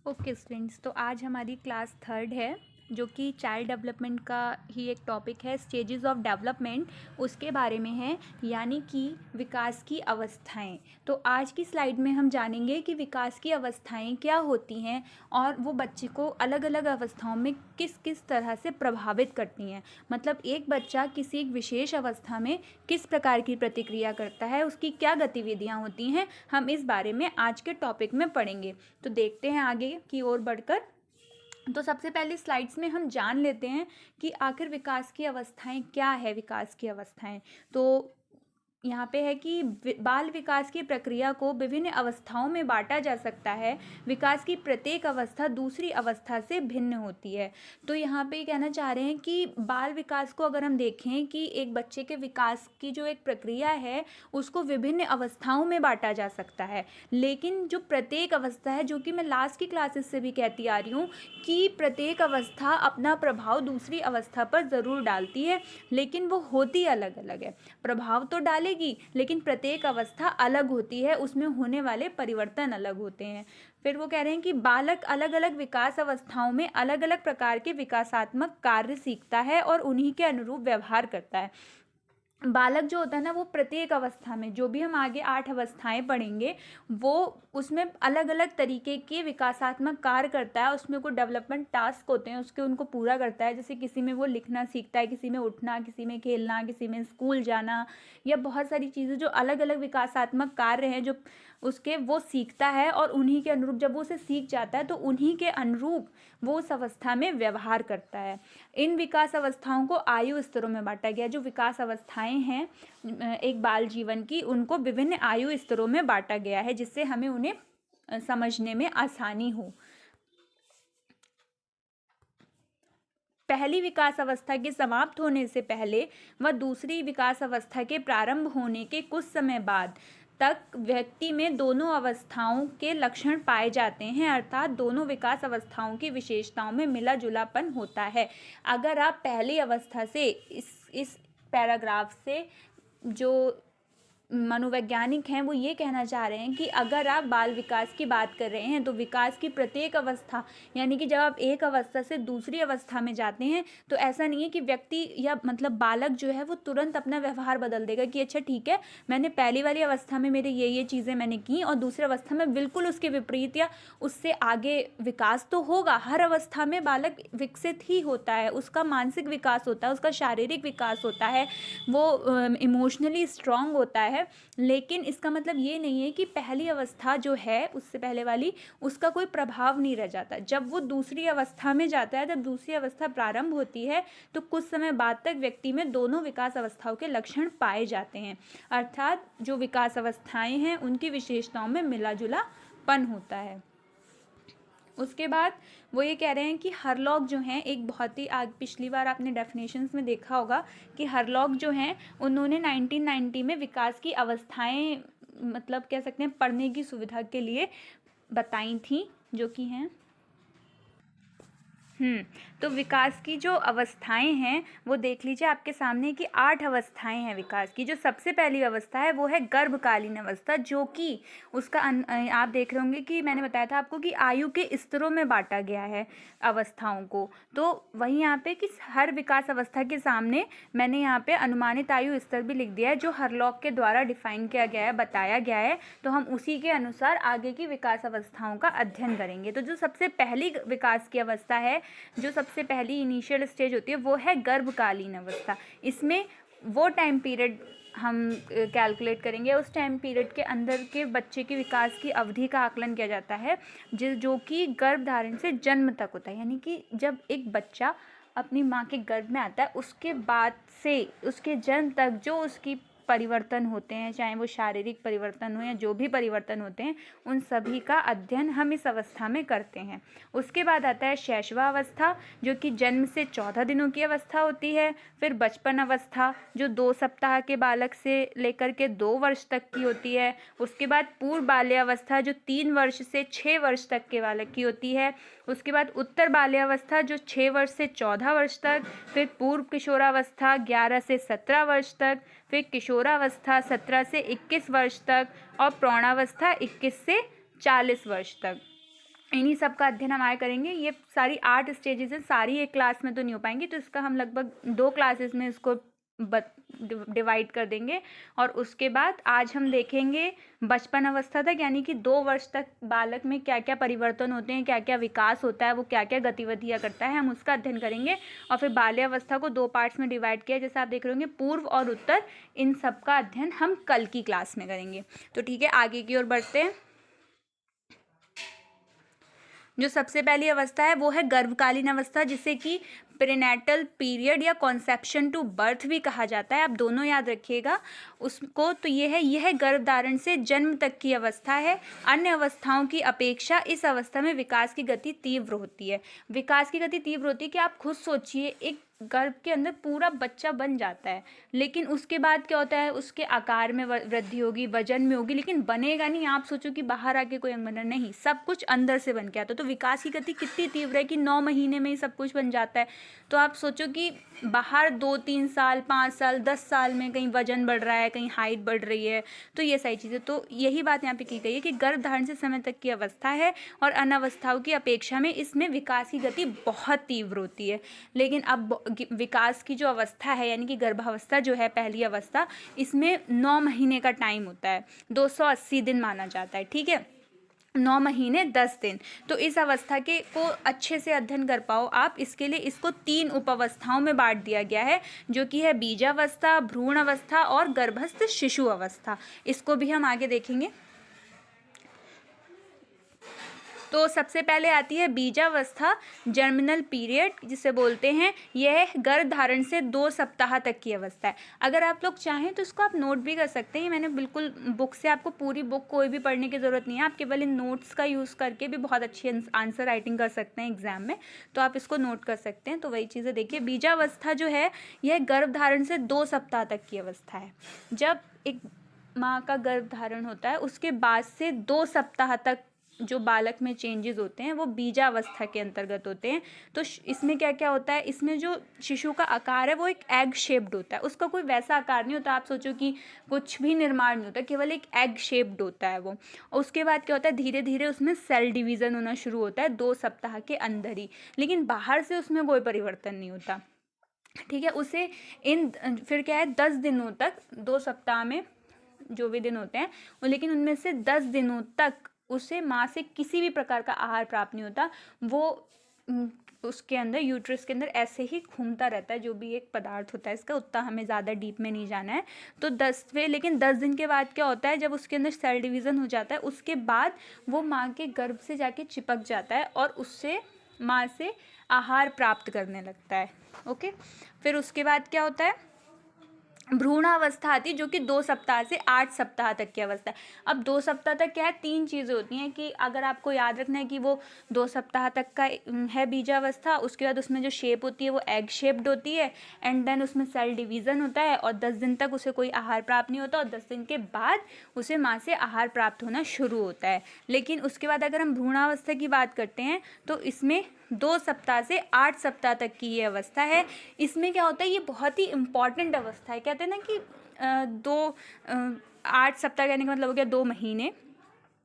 Okay students, तो आज हमारी क्लास थर्ड है जो कि चाइल्ड डेवलपमेंट का ही एक टॉपिक है। स्टेजेस ऑफ डेवलपमेंट उसके बारे में है, यानी कि विकास की अवस्थाएं। तो आज की स्लाइड में हम जानेंगे कि विकास की अवस्थाएं क्या होती हैं और वो बच्चे को अलग अलग अवस्थाओं में किस किस तरह से प्रभावित करती हैं। मतलब एक बच्चा किसी एक विशेष अवस्था में किस प्रकार की प्रतिक्रिया करता है, उसकी क्या गतिविधियां होती हैं, हम इस बारे में आज के टॉपिक में पढ़ेंगे। तो देखते हैं आगे की ओर बढ़कर। तो सबसे पहले स्लाइड्स में हम जान लेते हैं कि आखिर विकास की अवस्थाएं क्या है। विकास की अवस्थाएं तो यहाँ पे है कि बाल विकास की प्रक्रिया को विभिन्न अवस्थाओं में बांटा जा सकता है। विकास की प्रत्येक अवस्था दूसरी अवस्था से भिन्न होती है। तो यहाँ पे कहना चाह रहे हैं कि बाल विकास को अगर हम देखें कि एक बच्चे के विकास की जो एक प्रक्रिया है उसको विभिन्न अवस्थाओं में बांटा जा सकता है, लेकिन जो प्रत्येक अवस्था है, जो कि मैं लास्ट की क्लासेस से भी कहती आ रही हूँ कि प्रत्येक अवस्था अपना प्रभाव दूसरी अवस्था पर ज़रूर डालती है, लेकिन वो होती अलग अलग है। प्रभाव तो डालेगी लेकिन प्रत्येक अवस्था अलग होती है, उसमें होने वाले परिवर्तन अलग होते हैं। फिर वो कह रहे हैं कि बालक अलग अलग विकास अवस्थाओं में अलग अलग प्रकार के विकासात्मक कार्य सीखता है और उन्हीं के अनुरूप व्यवहार करता है। बालक जो होता है ना, वो प्रत्येक अवस्था में, जो भी हम आगे 8 अवस्थाएं पढ़ेंगे, वो उसमें अलग अलग तरीके के विकासात्मक कार्य करता है। उसमें कोई डेवलपमेंट टास्क होते हैं, उसके उनको पूरा करता है। जैसे किसी में वो लिखना सीखता है, किसी में उठना, किसी में खेलना, किसी में स्कूल जाना, या बहुत सारी चीज़ें जो अलग अलग विकासात्मक कार्य हैं जो उसके वो सीखता है, और उन्हीं के अनुरूप जब वो उसे सीख जाता है तो उन्हीं के अनुरूप वो उस अवस्था में व्यवहार करता है। इन विकास अवस्थाओं को आयु स्तरों में बांटा गया। जो विकास अवस्थाएं हैं एक बाल जीवन की, उनको विभिन्न आयु स्तरों में बांटा गया है, जिससे हमें उन्हें समझने में आसानी हो। पहली विकास अवस्था के समाप्त होने से पहले व दूसरी विकास अवस्था के प्रारंभ होने के कुछ समय बाद तक व्यक्ति में दोनों अवस्थाओं के लक्षण पाए जाते हैं, अर्थात दोनों विकास अवस्थाओं की विशेषताओं में मिला जुलापन होता है। अगर आप पहली अवस्था से इस पैराग्राफ से जो मनोवैज्ञानिक हैं वो ये कहना चाह रहे हैं कि अगर आप बाल विकास की बात कर रहे हैं तो विकास की प्रत्येक अवस्था, यानी कि जब आप एक अवस्था से दूसरी अवस्था में जाते हैं तो ऐसा नहीं है कि व्यक्ति या मतलब बालक जो है वो तुरंत अपना व्यवहार बदल देगा कि अच्छा ठीक है, मैंने पहली वाली अवस्था में मेरे ये चीज़ें मैंने की और दूसरी अवस्था में बिल्कुल उसके विपरीत या उससे आगे विकास तो होगा। हर अवस्था में बालक विकसित ही होता है, उसका मानसिक विकास होता है, उसका शारीरिक विकास होता है, वो इमोशनली स्ट्रांग होता है। लेकिन इसका मतलब ये नहीं है कि पहली अवस्था जो है उससे पहले वाली, उसका कोई प्रभाव नहीं रह जाता। जब वो दूसरी अवस्था में जाता है, जब दूसरी अवस्था प्रारंभ होती है तो कुछ समय बाद तक व्यक्ति में दोनों विकास अवस्थाओं के लक्षण पाए जाते हैं, अर्थात जो विकास अवस्थाएं हैं उनकी विशेषताओं में मिला जुलापन होता है। उसके बाद वो ये कह रहे हैं कि हरलॉक जो हैं, एक बहुत ही पिछली बार आपने डेफिनेशंस में देखा होगा कि हरलॉक जो हैं उन्होंने 1990 में विकास की अवस्थाएं मतलब कह सकते हैं पढ़ने की सुविधा के लिए बताई थी, जो कि हैं तो विकास की जो अवस्थाएं हैं वो देख लीजिए आपके सामने कि 8 अवस्थाएं हैं विकास की। जो सबसे पहली अवस्था है वो है गर्भकालीन अवस्था, जो कि उसका आप देख रहे होंगे कि मैंने बताया था आपको कि आयु के स्तरों में बांटा गया है अवस्थाओं को। तो वहीं यहाँ पे कि हर विकास अवस्था के सामने मैंने यहाँ पे अनुमानित आयु स्तर भी लिख दिया है, जो हरलॉक के द्वारा डिफाइन किया गया है, बताया गया है। तो हम उसी के अनुसार आगे की विकास अवस्थाओं का अध्ययन करेंगे। तो जो सबसे पहली विकास की अवस्था है, जो सबसे पहली इनिशियल स्टेज होती है, वो है गर्भकालीन अवस्था। इसमें वो टाइम पीरियड हम कैलकुलेट करेंगे, उस टाइम पीरियड के अंदर के बच्चे के विकास की अवधि का आकलन किया जाता है जो कि गर्भधारण से जन्म तक होता है। यानी कि जब एक बच्चा अपनी माँ के गर्भ में आता है उसके बाद से उसके जन्म तक जो उसकी परिवर्तन होते हैं, चाहे वो शारीरिक परिवर्तन हो या जो भी परिवर्तन होते हैं, उन सभी का अध्ययन हम इस अवस्था में करते हैं। उसके बाद आता है शैशवावस्था, जो कि जन्म से 14 दिनों की अवस्था होती है। फिर बचपन अवस्था, जो 2 सप्ताह के बालक से लेकर के 2 वर्ष तक की होती है। उसके बाद पूर्व बाल्यावस्था, जो 3 वर्ष से 6 वर्ष तक के बालक की होती है। उसके बाद उत्तर बाल्यावस्था, जो 6 वर्ष से 14 वर्ष तक। फिर पूर्व किशोरावस्था 11 से 17 वर्ष तक। फिर किशोरावस्था 17 से 21 वर्ष तक, और प्रौढ़ावस्था 21 से 40 वर्ष तक। इन्हीं सब का अध्ययन हम आगे करेंगे। ये सारी 8 स्टेजेस हैं, सारी एक क्लास में तो नहीं हो पाएंगी, तो इसका हम लगभग 2 क्लासेस में इसको डिवाइड कर देंगे। और उसके बाद आज हम देखेंगे बचपन अवस्था तक, यानी कि 2 वर्ष तक बालक में क्या क्या परिवर्तन होते हैं, क्या क्या विकास होता है, वो क्या क्या गतिविधियाँ करता है, हम उसका अध्ययन करेंगे। और फिर बाल्यावस्था को 2 पार्ट्स में डिवाइड किया, जैसे आप देख रहे होंगे पूर्व और उत्तर, इन सब का अध्ययन हम कल की क्लास में करेंगे। तो ठीक है, आगे की ओर बढ़ते हैं। जो सबसे पहली अवस्था है वो है गर्भकालीन अवस्था, जिसे कि प्रीनेटल पीरियड या कॉन्सेप्शन टू बर्थ भी कहा जाता है। आप दोनों याद रखिएगा उसको। तो यह गर्भधारण से जन्म तक की अवस्था है। अन्य अवस्थाओं की अपेक्षा इस अवस्था में विकास की गति तीव्र होती है। विकास की गति तीव्र होती है कि आप खुद सोचिए, एक गर्भ के अंदर पूरा बच्चा बन जाता है, लेकिन उसके बाद क्या होता है, उसके आकार में वृद्धि होगी, वजन में होगी, लेकिन बनेगा नहीं। आप सोचो कि बाहर आके कोई अंग बना, नहीं, सब कुछ अंदर से बन के आता है। तो विकास की गति कितनी तीव्र है कि 9 महीने में ही सब कुछ बन जाता है। तो आप सोचो कि बाहर 2-3 साल, 5 साल, 10 साल में कहीं वजन बढ़ रहा है, कहीं हाइट बढ़ रही है, तो ये सारी चीज़ें। तो यही बात यहाँ पे की गई है कि गर्भधारण से समय तक की अवस्था है और अन्य अवस्थाओं की अपेक्षा में इसमें विकास की गति बहुत तीव्र होती है। लेकिन अब विकास की जो अवस्था है, यानी कि गर्भावस्था जो है पहली अवस्था, इसमें 9 महीने का टाइम होता है, 280 दिन माना जाता है। ठीक है, 9 महीने 10 दिन। तो इस अवस्था के को अच्छे से अध्ययन कर पाओ आप, इसके लिए इसको 3 उपावस्थाओं में बांट दिया गया है, जो कि है बीजावस्था, भ्रूण अवस्था और गर्भस्थ शिशु अवस्था। इसको भी हम आगे देखेंगे। तो सबसे पहले आती है बीजावस्था, जर्मिनल पीरियड जिसे बोलते हैं। यह गर्भधारण से 2 सप्ताह तक की अवस्था है। अगर आप लोग चाहें तो इसको आप नोट भी कर सकते हैं। ये मैंने बिल्कुल बुक से, आपको पूरी बुक कोई भी पढ़ने की ज़रूरत नहीं है, आप केवल इन नोट्स का यूज़ करके भी बहुत अच्छी आंसर राइटिंग कर सकते हैं एग्जाम में, तो आप इसको नोट कर सकते हैं। तो वही चीज़ें देखिए, बीजावस्था जो है यह गर्भधारण से 2 सप्ताह तक की अवस्था है। जब एक माँ का गर्भधारण होता है उसके बाद से 2 सप्ताह तक जो बालक में चेंजेस होते हैं वो बीजावस्था के अंतर्गत होते हैं। तो इसमें क्या क्या होता है, इसमें जो शिशु का आकार है वो एक एग शेप्ड होता है, उसका कोई वैसा आकार नहीं होता। आप सोचो कि कुछ भी निर्माण नहीं होता, केवल एक एग शेप्ड होता है वो। और उसके बाद क्या होता है, धीरे धीरे उसमें सेल डिवीज़न होना शुरू होता है 2 सप्ताह के अंदर ही, लेकिन बाहर से उसमें कोई परिवर्तन नहीं होता। ठीक है, उसे फिर क्या है, 10 दिनों तक, 2 सप्ताह में जो भी दिन होते हैं, लेकिन उनमें से 10 दिनों तक उसे माँ से किसी भी प्रकार का आहार प्राप्त नहीं होता। वो उसके अंदर, यूट्रस के अंदर ऐसे ही घूमता रहता है, जो भी एक पदार्थ होता है इसका, उतना हमें ज़्यादा डीप में नहीं जाना है। तो 10 दिन के बाद क्या होता है, जब उसके अंदर सेल डिवीज़न हो जाता है, उसके बाद वो माँ के गर्भ से जाके चिपक जाता है और उससे माँ से आहार प्राप्त करने लगता है। ओके, फिर उसके बाद क्या होता है, भ्रूणावस्था आती है, जो कि 2 सप्ताह से 8 सप्ताह तक की अवस्था है। अब 2 सप्ताह तक क्या है, 3 चीज़ें होती हैं कि अगर आपको याद रखना है कि वो 2 सप्ताह तक का है बीजावस्था, उसके बाद उसमें जो शेप होती है वो एग शेप्ड होती है, एंड देन उसमें सेल डिवीज़न होता है, और 10 दिन तक उसे कोई आहार प्राप्त नहीं होता, और 10 दिन के बाद उसे माँ से आहार प्राप्त होना शुरू होता है। लेकिन उसके बाद अगर हम भ्रूणावस्था की बात करते हैं तो इसमें 2 सप्ताह से 8 सप्ताह तक की ये अवस्था है। इसमें क्या होता है, ये बहुत ही इम्पॉर्टेंट अवस्था है। कहते हैं ना कि 8 सप्ताह कहने का मतलब हो गया 2 महीने।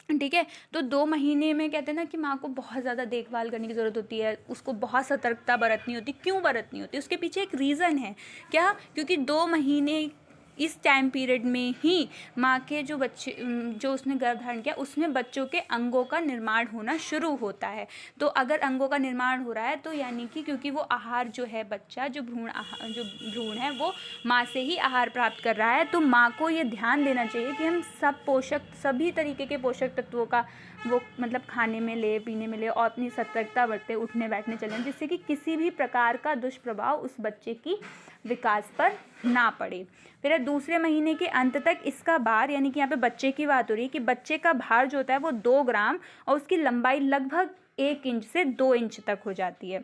ठीक है, तो 2 महीने में कहते हैं ना कि माँ को बहुत ज़्यादा देखभाल करने की ज़रूरत होती है, उसको बहुत सतर्कता बरतनी होती। क्यों बरतनी होती है, उसके पीछे एक रीज़न है। क्या, क्योंकि 2 महीने इस टाइम पीरियड में ही माँ के जो बच्चे, जो उसने गर्भधारण किया, उसमें बच्चों के अंगों का निर्माण होना शुरू होता है। तो अगर अंगों का निर्माण हो रहा है तो यानी कि क्योंकि वो आहार जो है, बच्चा जो भ्रूण है वो माँ से ही आहार प्राप्त कर रहा है, तो माँ को ये ध्यान देना चाहिए कि हम सभी तरीके के पोषक तत्वों का वो मतलब खाने में ले, पीने में ले, और अपनी सतर्कता बरते, उठने बैठने चलें, जिससे कि किसी भी प्रकार का दुष्प्रभाव उस बच्चे की विकास पर ना पड़े। फिर दूसरे महीने के अंत तक इसका भार, यानी कि यहाँ पे बच्चे की बात हो रही है कि बच्चे का भार जो होता है वो 2 ग्राम और उसकी लंबाई लगभग 1 इंच से 2 इंच तक हो जाती है।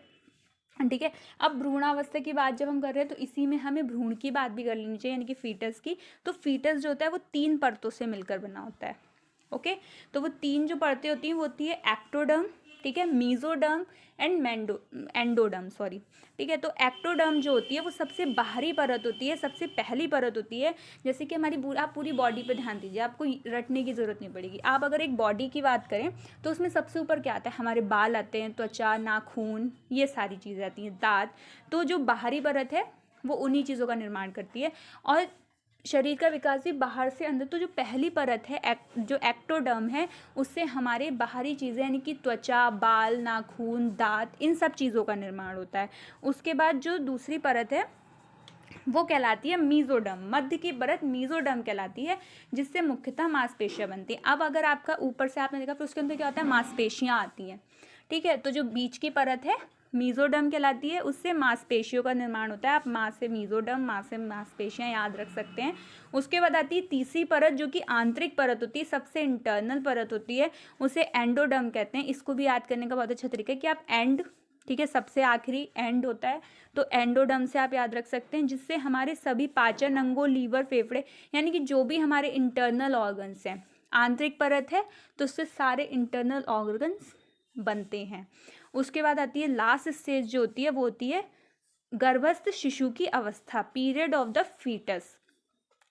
ठीक है, अब भ्रूणावस्था की बात जब हम कर रहे हैं तो इसी में हमें भ्रूण की बात भी कर लेनी चाहिए, यानी कि फीटस की। तो फीटस जो होता है वो 3 परतों से मिलकर बना होता है। ओके, तो वो 3 जो परतें होती हैं वो होती है एक्टोडर्म, ठीक है, मीजोडर्म एंड एंडोडर्म, सॉरी, ठीक है। तो एक्टोडर्म जो होती है वो सबसे बाहरी परत होती है, सबसे पहली परत होती है। जैसे कि आप पूरी बॉडी पे ध्यान दीजिए, आपको रटने की ज़रूरत नहीं पड़ेगी। आप अगर एक बॉडी की बात करें तो उसमें सबसे ऊपर क्या आता है, हमारे बाल आते हैं, त्वचा, नाखून, ये सारी चीज़ें आती हैं, दांत। तो जो बाहरी परत है वो उन्हीं चीज़ों का निर्माण करती है। और शरीर का विकास भी बाहर से अंदर। तो जो पहली परत है जो एक्टोडर्म है, उससे हमारे बाहरी चीज़ें यानी कि त्वचा, बाल, नाखून, दांत, इन सब चीज़ों का निर्माण होता है। उसके बाद जो दूसरी परत है वो कहलाती है मीजोडर्म, मध्य की परत मीजोडर्म कहलाती है, जिससे मुख्यतः मांसपेशियां बनती हैं। अब अगर आपका ऊपर से आपने देखा, फिर उसके अंदर क्या होता है, मांसपेशियां आती हैं, ठीक है। तो जो बीच की परत है मीजोडर्म कहलाती है, उससे मांसपेशियों का निर्माण होता है। आप मां से मीजोडर्म, मां से मांसपेशियां याद रख सकते हैं। उसके बाद आती है तीसरी परत, जो कि आंतरिक परत होती है, सबसे इंटरनल परत होती है, उसे एंडोडर्म कहते हैं। इसको भी याद करने का बहुत अच्छा तरीका है कि आप एंड, ठीक है, सबसे आखिरी एंड होता है, तो एंडोडर्म से आप याद रख सकते हैं, जिससे हमारे सभी पाचन अंगों, लीवर, फेफड़े, यानी कि जो भी हमारे इंटरनल ऑर्गन्स हैं। आंतरिक परत है तो उससे सारे इंटरनल ऑर्गन्स बनते हैं। उसके बाद आती है लास्ट स्टेज जो होती है, वो होती है गर्भस्थ शिशु की अवस्था, पीरियड ऑफ द फीटस।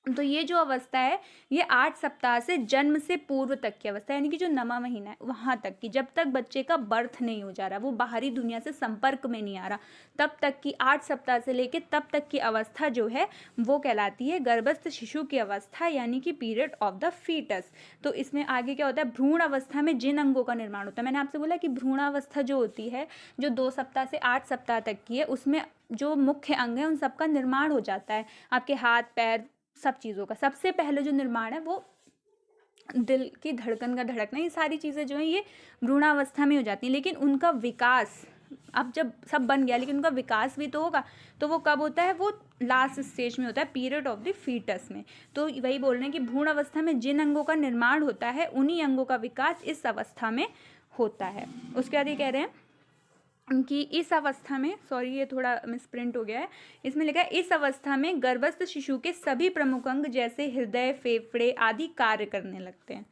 तो ये जो अवस्था है ये 8 सप्ताह से जन्म से पूर्व तक की अवस्था, यानी कि जो 9वां महीना है वहाँ तक की, जब तक बच्चे का बर्थ नहीं हो जा रहा, वो बाहरी दुनिया से संपर्क में नहीं आ रहा, तब तक की 8 सप्ताह से लेकर तब तक की अवस्था जो है वो कहलाती है गर्भस्थ शिशु की अवस्था, यानी कि पीरियड ऑफ द फीटस। तो इसमें आगे क्या होता है, भ्रूण अवस्था में जिन अंगों का निर्माण होता है, मैंने आपसे बोला कि भ्रूणावस्था जो होती है जो 2 सप्ताह से 8 सप्ताह तक की है, उसमें जो मुख्य अंग है उन सबका निर्माण हो जाता है। आपके हाथ, पैर, सब चीज़ों का सबसे पहले जो निर्माण है वो दिल की धड़कन का धड़कना, ये सारी चीज़ें जो हैं ये भ्रूणावस्था में हो जाती हैं। लेकिन उनका विकास, अब जब सब बन गया लेकिन उनका विकास भी तो होगा, तो वो कब होता है, वो लास्ट स्टेज में होता है, पीरियड ऑफ द फीटस में। तो वही बोल रहे हैं कि भ्रूण अवस्था में जिन अंगों का निर्माण होता है उन्हीं अंगों का विकास इस अवस्था में होता है। उसके बाद ये कह रहे हैं कि इस अवस्था में, सॉरी ये थोड़ा मिसप्रिंट हो गया है, इसमें लिखा है इस अवस्था में गर्भस्थ शिशु के सभी प्रमुख अंग जैसे हृदय, फेफड़े आदि कार्य करने लगते हैं।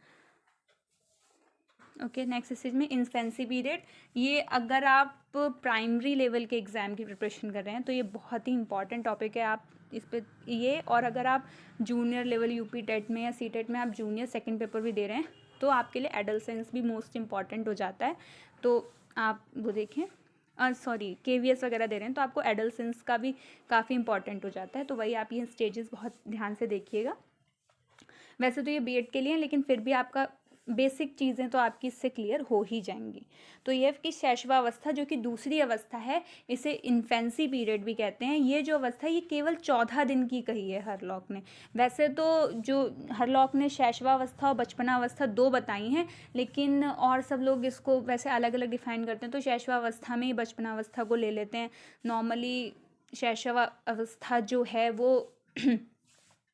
ओके, नेक्स्ट स्टेज में इन्फेंसी पीरियड। ये अगर आप प्राइमरी लेवल के एग्ज़ाम की प्रिपरेशन कर रहे हैं तो ये बहुत ही इंपॉर्टेंट टॉपिक है, आप इस पे ये, और अगर आप जूनियर लेवल यूपी टेट में या सी टेट में आप जूनियर सेकंड पेपर भी दे रहे हैं तो आपके लिए एडोलसेंस भी मोस्ट इंपॉर्टेंट हो जाता है। तो आप वो देखें, सॉरी केवीएस वगैरह दे रहे हैं तो आपको एडोलसेंस का भी काफ़ी इंपॉर्टेंट हो जाता है। तो वही आप ये स्टेजेस बहुत ध्यान से देखिएगा। वैसे तो ये बीएड के लिए हैं, लेकिन फिर भी आपका बेसिक चीज़ें तो आपकी इससे क्लियर हो ही जाएंगी। तो ये कि शैशवावस्था जो कि दूसरी अवस्था है, इसे इन्फेंसी पीरियड भी कहते हैं। ये जो अवस्था ये केवल 14 दिन की कही है हरलॉक ने। वैसे तो जो हरलॉक ने शैशवावस्था और बचपनावस्था 2 बताई हैं, लेकिन और सब लोग इसको वैसे अलग अलग डिफाइन करते हैं। तो शैशवावस्था में ही बचपनावस्था को ले लेते हैं। नॉर्मली शैशवावस्था जो है वो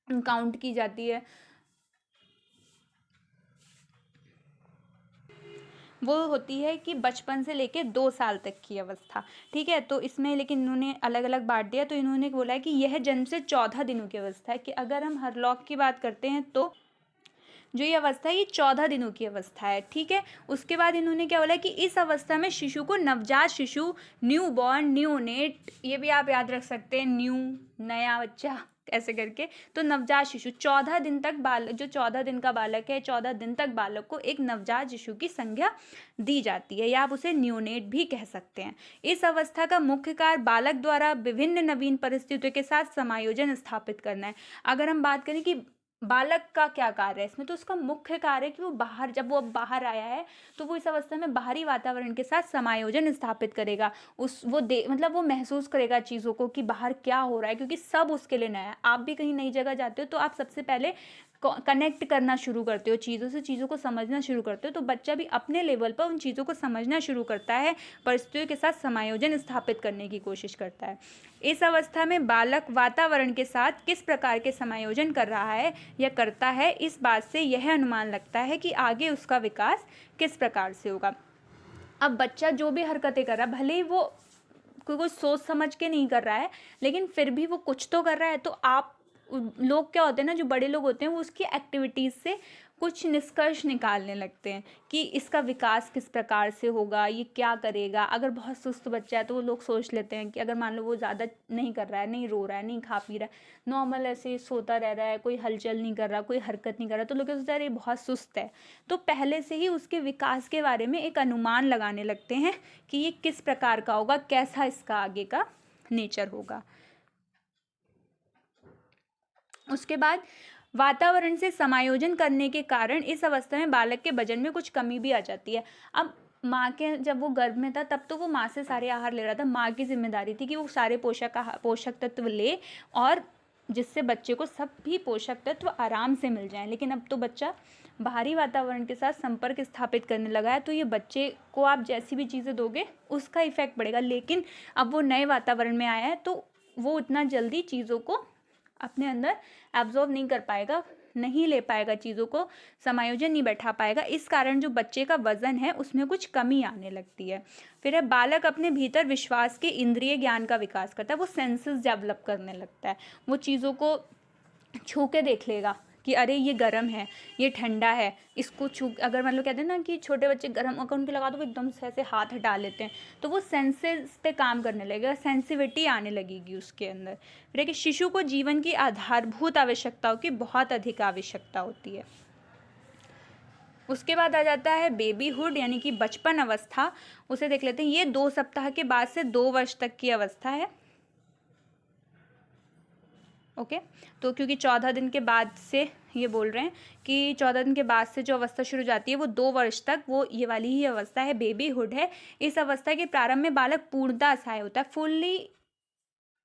काउंट की जाती है, वो होती है कि बचपन से लेके 2 साल तक की अवस्था, ठीक है। तो इसमें लेकिन इन्होंने अलग अलग बांट दिया, तो इन्होंने बोला है कि यह जन्म से 14 दिनों की अवस्था है। कि अगर हम हरलॉक की बात करते हैं तो जो ये अवस्था है ये 14 दिनों की अवस्था है, ठीक है। उसके बाद इन्होंने क्या बोला है कि इस अवस्था में शिशु को नवजात शिशु, न्यू बॉर्न, न्यूनेट, ये भी आप याद रख सकते हैं, न्यू, नया बच्चा ऐसे करके। तो नवजात शिशु 14 दिन तक बालक, जो 14 दिन का बालक है, 14 दिन तक बालक को एक नवजात शिशु की संज्ञा दी जाती है, या आप उसे न्यूनेट भी कह सकते हैं। इस अवस्था का मुख्य कार्य बालक द्वारा विभिन्न नवीन परिस्थितियों के साथ समायोजन स्थापित करना है। अगर हम बात करें कि बालक का क्या कार्य है इसमें, तो उसका मुख्य कार्य है कि वो बाहर, जब वो बाहर आया है तो वो इस अवस्था में बाहरी वातावरण के साथ समायोजन स्थापित करेगा। मतलब वो महसूस करेगा चीज़ों को कि बाहर क्या हो रहा है, क्योंकि सब उसके लिए नया है। आप भी कहीं नई जगह जाते हो तो आप सबसे पहले कनेक्ट करना शुरू करते हो चीज़ों से, चीज़ों को समझना शुरू करते हो। तो बच्चा भी अपने लेवल पर उन चीज़ों को समझना शुरू करता है, परिस्थितियों के साथ समायोजन स्थापित करने की कोशिश करता है। इस अवस्था में बालक वातावरण के साथ किस प्रकार के समायोजन कर रहा है या करता है, इस बात से यह अनुमान लगता है कि आगे उसका विकास किस प्रकार से होगा। अब बच्चा जो भी हरकतें कर रहा है, भले ही वो कोई सोच समझ के नहीं कर रहा है, लेकिन फिर भी वो कुछ तो कर रहा है। तो आप लोग क्या होते हैं ना, जो बड़े लोग होते हैं वो उसकी एक्टिविटीज़ से कुछ निष्कर्ष निकालने लगते हैं कि इसका विकास किस प्रकार से होगा, ये क्या करेगा। अगर बहुत सुस्त बच्चा है तो वो लोग सोच लेते हैं कि अगर मान लो वो ज़्यादा नहीं कर रहा है, नहीं रो रहा है, नहीं खा पी रहा है, नॉर्मल ऐसे सोता रह रहा है, कोई हलचल नहीं कर रहा, कोई हरकत नहीं कर रहा, तो लोग सोचते हैं अरे बहुत सुस्त है। तो पहले से ही उसके विकास के बारे में एक अनुमान लगाने लगते हैं कि ये किस प्रकार का होगा, कैसा इसका आगे का नेचर होगा। उसके बाद वातावरण से समायोजन करने के कारण इस अवस्था में बालक के वजन में कुछ कमी भी आ जाती है। अब माँ के जब वो गर्भ में था तब तो वो माँ से सारे आहार ले रहा था, माँ की जिम्मेदारी थी कि वो सारे पोषक तत्व ले और जिससे बच्चे को सब भी पोषक तत्व आराम से मिल जाएं। लेकिन अब तो बच्चा बाहरी वातावरण के साथ संपर्क स्थापित करने लगा है, तो ये बच्चे को आप जैसी भी चीज़ें दोगे उसका इफेक्ट पड़ेगा। लेकिन अब वो नए वातावरण में आया है तो वो उतना जल्दी चीज़ों को अपने अंदर एब्जॉर्व नहीं कर पाएगा, नहीं ले पाएगा, चीज़ों को समायोजन नहीं बैठा पाएगा। इस कारण जो बच्चे का वजन है उसमें कुछ कमी आने लगती है। फिर है बालक अपने भीतर विश्वास के इंद्रिय ज्ञान का विकास करता है, वो सेंसेस डेवलप करने लगता है, वो चीज़ों को छू के देख लेगा कि अरे ये गर्म है, ये ठंडा है, इसको छू। अगर मान लो कहते हैं ना कि छोटे बच्चे गर्म अगर उनके लगा दो वो एकदम से ऐसे हाथ हटा लेते हैं, तो वो सेंसेस पे काम करने लगेगा, सेंसिविटी आने लगेगी उसके अंदर। फिर है कि शिशु को जीवन की आधारभूत आवश्यकताओं की बहुत अधिक आवश्यकता होती है। उसके बाद आ जाता है बेबीहुड यानी कि बचपन अवस्था, उसे देख लेते हैं। ये 2 सप्ताह के बाद से 2 वर्ष तक की अवस्था है। ओके तो क्योंकि 14 दिन के बाद से ये बोल रहे हैं कि 14 दिन के बाद से जो अवस्था शुरू हो जाती है वो 2 वर्ष तक वो ये वाली ही अवस्था है, बेबीहुड है। इस अवस्था के प्रारंभ में बालक पूर्णतः असहाय होता है, फुल्ली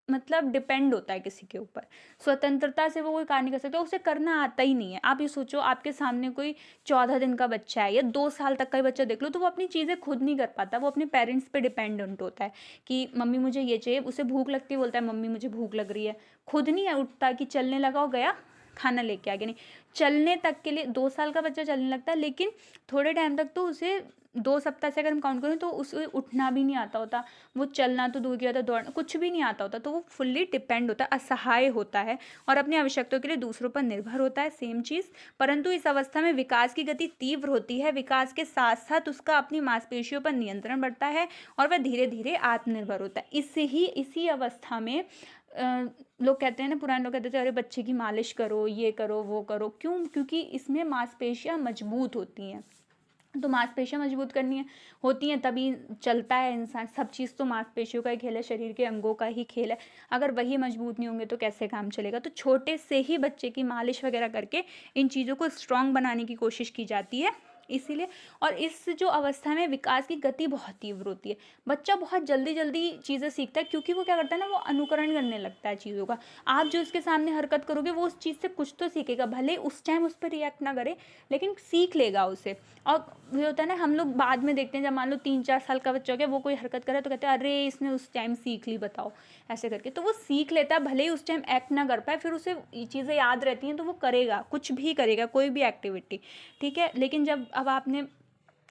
मतलब डिपेंड होता है किसी के ऊपर, स्वतंत्रता से वो कोई कार्य नहीं कर सकता, उसे करना आता ही नहीं है। आप ये सोचो आपके सामने कोई 14 दिन का बच्चा है या 2 साल तक का ही बच्चा देख लो, तो वो अपनी चीज़ें खुद नहीं कर पाता, वो अपने पेरेंट्स पे डिपेंडेंट होता है कि मम्मी मुझे ये चाहिए, उसे भूख लगती है बोलता है मम्मी मुझे भूख लग रही है, खुद नहीं उठता कि चलने लगा हो गया खाना लेके आ गया, नहीं। चलने तक के लिए 2 साल का बच्चा चलने लगता है, लेकिन थोड़े टाइम तक तो उसे 2 सप्ताह से अगर हम काउंट करें तो उसे उठना भी नहीं आता होता, वो चलना तो दूर की बात है, दौड़ना कुछ भी नहीं आता होता, तो वो फुल्ली डिपेंड होता है, असहाय होता है और अपनी आवश्यकताओं के लिए दूसरों पर निर्भर होता है, सेम चीज़। परंतु इस अवस्था में विकास की गति तीव्र होती है, विकास के साथ साथ उसका अपनी मांसपेशियों पर नियंत्रण बढ़ता है और वह धीरे धीरे आत्मनिर्भर होता है। इसी अवस्था में लोग कहते हैं ना, पुराने लोग कहते थे अरे बच्चे की मालिश करो, ये करो, वो करो। क्यों? क्योंकि इसमें मांसपेशियां मजबूत होती हैं, तो मांसपेशियां मजबूत करनी है होती हैं तभी चलता है इंसान। सब चीज़ तो मांसपेशियों का ही खेल है, शरीर के अंगों का ही खेल है, अगर वही मजबूत नहीं होंगे तो कैसे काम चलेगा। तो छोटे से ही बच्चे की मालिश वगैरह करके इन चीज़ों को स्ट्रॉन्ग बनाने की कोशिश की जाती है इसीलिए। और इस जो अवस्था में विकास की गति बहुत तीव्र होती है, बच्चा बहुत जल्दी जल्दी चीज़ें सीखता है, क्योंकि वो क्या करता है ना, वो अनुकरण करने लगता है चीज़ों का। आप जो उसके सामने हरकत करोगे वो उस चीज़ से कुछ तो सीखेगा, भले उस टाइम उस पर रिएक्ट ना करे लेकिन सीख लेगा उसे। और ये होता है ना, हम लोग बाद में देखते हैं जब मान लो 3-4 साल का बच्चा हो गया, वो कोई हरकत करे तो कहते हैं अरे इसने उस टाइम सीख ली, बताओ ऐसे करके। तो वो सीख लेता है, भले ही उस टाइम एक्ट ना कर पाए, फिर उसे ये चीज़ें याद रहती हैं तो वो करेगा, कुछ भी करेगा, कोई भी एक्टिविटी, ठीक है। लेकिन जब अब आपने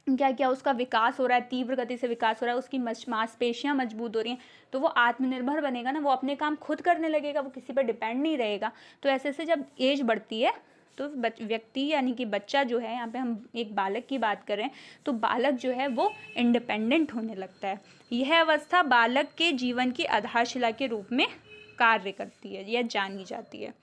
क्या क्या उसका विकास हो रहा है, तीव्र गति से विकास हो रहा है, उसकी मांसपेशियां मजबूत हो रही हैं, तो वो आत्मनिर्भर बनेगा ना, वो अपने काम खुद करने लगेगा, वो किसी पर डिपेंड नहीं रहेगा। तो ऐसे ऐसे जब एज बढ़ती है तो व्यक्ति यानी कि बच्चा जो है, यहाँ पे हम एक बालक की बात करें तो बालक जो है वो इंडिपेंडेंट होने लगता है। यह अवस्था बालक के जीवन की आधारशिला के रूप में कार्य करती है, यह जानी जाती है।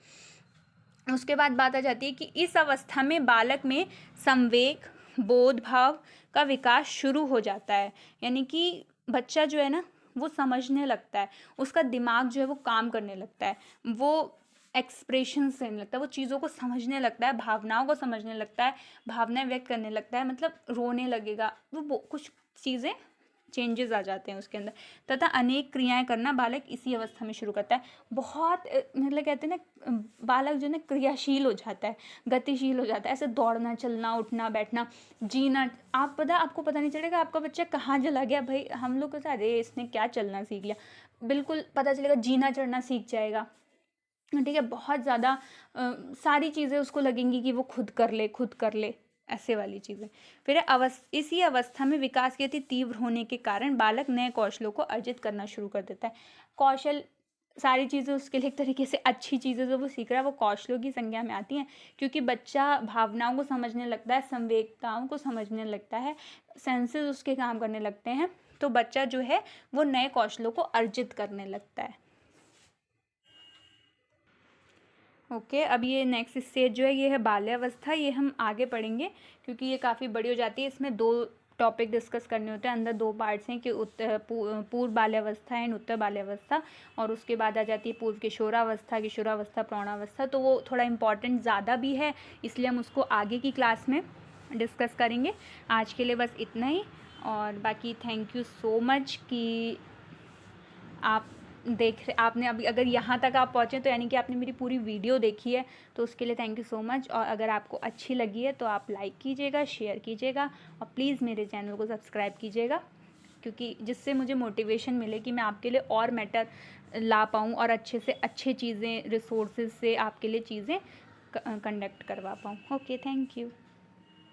उसके बाद बात आ जाती है कि इस अवस्था में बालक में संवेग, बोध भाव का विकास शुरू हो जाता है, यानी कि बच्चा जो है ना वो समझने लगता है, उसका दिमाग जो है वो काम करने लगता है, वो एक्सप्रेशन देने लगता है, वो चीज़ों को समझने लगता है, भावनाओं को समझने लगता है, भावनाएं व्यक्त करने लगता है, मतलब रोने लगेगा, वो कुछ चीज़ें चेंजेस आ जाते हैं उसके अंदर, तथा अनेक क्रियाएं करना बालक इसी अवस्था में शुरू करता है। बहुत मतलब कहते हैं ना, बालक जो है ना क्रियाशील हो जाता है, गतिशील हो जाता है, ऐसे दौड़ना, चलना, उठना, बैठना, जीना। आपको पता नहीं चलेगा आपका बच्चा कहाँ चला गया। भाई हम लोग को अरे इसने क्या चलना सीख लिया, बिल्कुल पता चलेगा, जीना चढ़ना सीख जाएगा, ठीक है। बहुत ज़्यादा सारी चीज़ें उसको लगेंगी कि वो खुद कर ले, ऐसे वाली चीज़ें। फिर इसी अवस्था में विकास की अति तीव्र होने के कारण बालक नए कौशलों को अर्जित करना शुरू कर देता है। कौशल सारी चीज़ें उसके लिए एक तरीके से अच्छी चीज़ें जो वो सीख रहा है वो कौशलों की संज्ञा में आती हैं, क्योंकि बच्चा भावनाओं को समझने लगता है, संवेदनाओं को समझने लगता है, सेंसेस उसके काम करने लगते हैं, तो बच्चा जो है वो नए कौशलों को अर्जित करने लगता है। ओके, अब ये नेक्स्ट स्टेज जो है ये है बाल्यावस्था। ये हम आगे पढ़ेंगे क्योंकि ये काफ़ी बड़ी हो जाती है। इसमें 2 टॉपिक डिस्कस करने होते हैं, अंदर 2 पार्ट्स हैं कि पूर्व बाल्यावस्था एंड उत्तर बाल्यावस्था, और उसके बाद आ जाती है पूर्व किशोरावस्था, किशोरावस्था, प्रौढ़ावस्था। तो वो थोड़ा इम्पॉर्टेंट ज़्यादा भी है, इसलिए हम उसको आगे की क्लास में डिस्कस करेंगे। आज के लिए बस इतना ही, और बाकी थैंक यू सो मच कि आपने अभी अगर यहाँ तक आप पहुँचे तो यानी कि आपने मेरी पूरी वीडियो देखी है, तो उसके लिए थैंक यू सो मच। और अगर आपको अच्छी लगी है तो आप लाइक कीजिएगा, शेयर कीजिएगा, और प्लीज़ मेरे चैनल को सब्सक्राइब कीजिएगा, क्योंकि जिससे मुझे मोटिवेशन मिले कि मैं आपके लिए और मैटर ला पाऊँ और अच्छे से अच्छे चीज़ें रिसोर्सेज से आपके लिए चीज़ें कंडक्ट करवा पाऊँ। Okay, thank you.